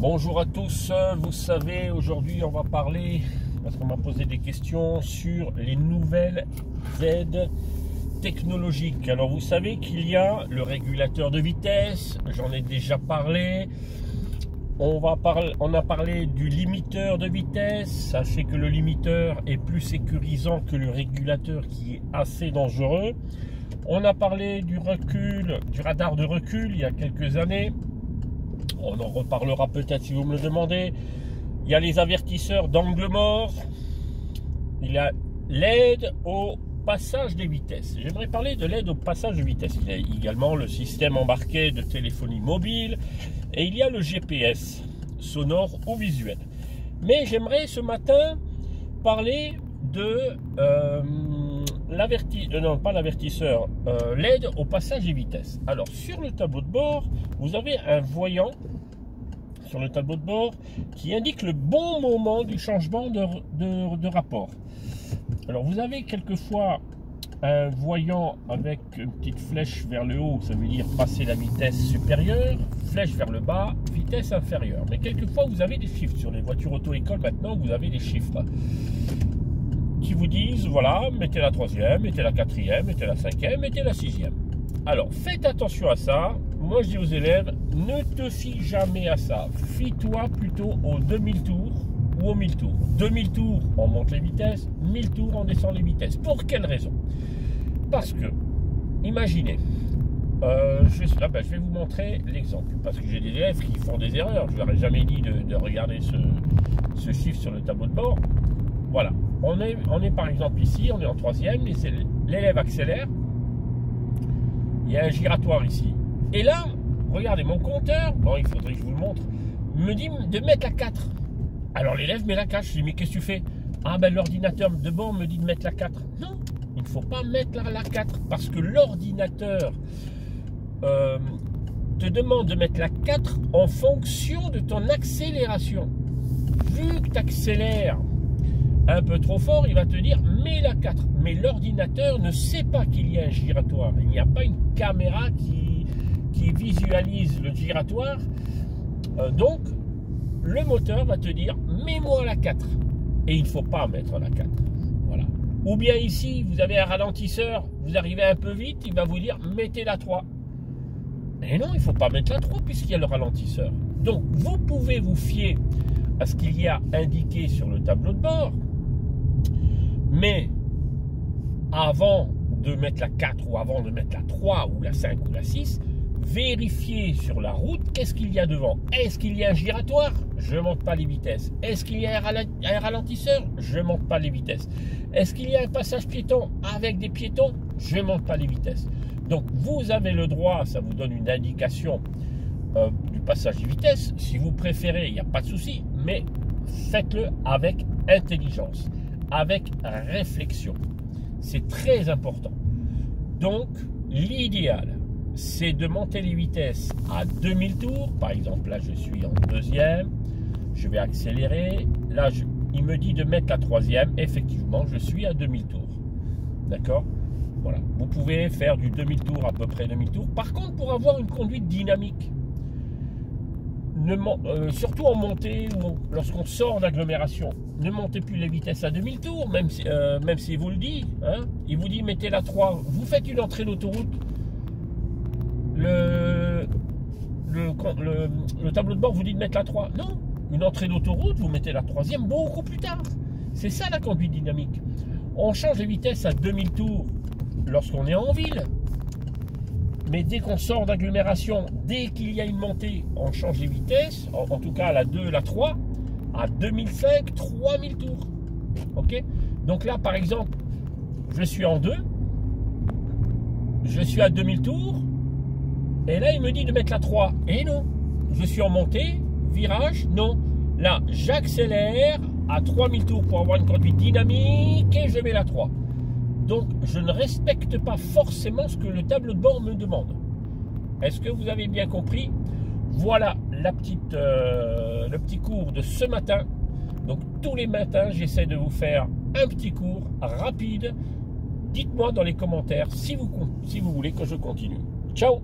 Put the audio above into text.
Bonjour à tous, vous savez, aujourd'hui on va parler, parce qu'on m'a posé des questions sur les nouvelles aides technologiques. Alors vous savez qu'il y a le régulateur de vitesse, j'en ai déjà parlé. On a parlé du limiteur de vitesse. Sachez que le limiteur est plus sécurisant que le régulateur qui est assez dangereux. On a parlé du recul, du radar de recul il y a quelques années. On en reparlera peut-être si vous me le demandez. Il y a les avertisseurs d'angle mort. Il y a l'aide au passage des vitesses. J'aimerais parler de l'aide au passage de vitesse. Il y a également le système embarqué de téléphonie mobile. Et il y a le GPS, sonore ou visuel. Mais j'aimerais ce matin parler de l'aide au passage des vitesses. Alors sur le tableau de bord, vous avez un voyant sur le tableau de bord qui indique le bon moment du changement de rapport. Alors vous avez quelquefois un voyant avec une petite flèche vers le haut, ça veut dire passer la vitesse supérieure, flèche vers le bas, vitesse inférieure. Mais quelquefois vous avez des chiffres sur les voitures auto-école. Maintenant vous avez des chiffres qui vous disent voilà, mettez la troisième, mettez la quatrième, mettez la cinquième, mettez la sixième. Alors faites attention à ça. Moi je dis aux élèves, ne te fie jamais à ça, fie-toi plutôt aux 2000 tours ou aux 1000 tours. 2000 tours on monte les vitesses, 1000 tours on descend les vitesses. Pour quelle raison? Parce que, imaginez, je vais vous montrer l'exemple, parce que j'ai des élèves qui font des erreurs. Je ne leur ai jamais dit de regarder ce chiffre sur le tableau de bord. Voilà, on est par exemple ici, on est en troisième, l'élève accélère, il y a un giratoire ici. Et là, regardez, mon compteur, bon, il faudrait que je vous le montre, me dit de mettre la 4. Alors l'élève met la 4, je lui dis mais qu'est-ce que tu fais? Ah ben l'ordinateur de bord me dit de mettre la 4. Non, il ne faut pas mettre la 4, parce que l'ordinateur te demande de mettre la 4 en fonction de ton accélération. Vu que tu accélères un peu trop fort, il va te dire mets la 4. Mais l'ordinateur ne sait pas qu'il y a un giratoire. Il n'y a pas une caméra qui visualise le giratoire. Donc, le moteur va te dire mets-moi la 4. Et il ne faut pas mettre la 4. Voilà. Ou bien ici, vous avez un ralentisseur, vous arrivez un peu vite, il va vous dire mettez la 3. Et non, il ne faut pas mettre la 3 puisqu'il y a le ralentisseur. Donc, vous pouvez vous fier à ce qu'il y a indiqué sur le tableau de bord. Mais avant de mettre la 4 ou avant de mettre la 3 ou la 5 ou la 6, vérifiez sur la route qu'est-ce qu'il y a devant. Est-ce qu'il y a un giratoire? Je ne monte pas les vitesses. Est-ce qu'il y a un ralentisseur? Je ne monte pas les vitesses. Est-ce qu'il y a un passage piéton avec des piétons? Je ne monte pas les vitesses. Donc vous avez le droit, ça vous donne une indication du passage de vitesse. Si vous préférez, il n'y a pas de souci, mais faites-le avec intelligence, avec réflexion. C'est très important. Donc l'idéal, c'est de monter les vitesses à 2000 tours. Par exemple, là, je suis en deuxième. Je vais accélérer. Là, il me dit de mettre la troisième. Effectivement, je suis à 2000 tours. D'accord? Voilà. Vous pouvez faire du 2000 tours, à peu près 2000 tours. Par contre, pour avoir une conduite dynamique, surtout en montée ou lorsqu'on sort d'agglomération, ne montez plus les vitesses à 2000 tours, même s'il vous le dit. Hein, il vous dit mettez la 3. Vous faites une entrée d'autoroute. Le tableau de bord vous dit de mettre la 3. Non, une entrée d'autoroute, vous mettez la troisième beaucoup plus tard. C'est ça la conduite dynamique. On change les vitesses à 2000 tours lorsqu'on est en ville. Mais dès qu'on sort d'agglomération, dès qu'il y a une montée, on change les vitesses, en tout cas à la 2, la 3, à 2005, 3000 tours. Ok? Donc là, par exemple, je suis en 2, je suis à 2000 tours, et là, il me dit de mettre la 3. Et non, je suis en montée, virage, non. Là, j'accélère à 3000 tours pour avoir une conduite dynamique et je mets la 3. Donc, je ne respecte pas forcément ce que le tableau de bord me demande. Est-ce que vous avez bien compris? Voilà le petit cours de ce matin. Donc, tous les matins, j'essaie de vous faire un petit cours rapide. Dites-moi dans les commentaires si vous voulez que je continue. Ciao!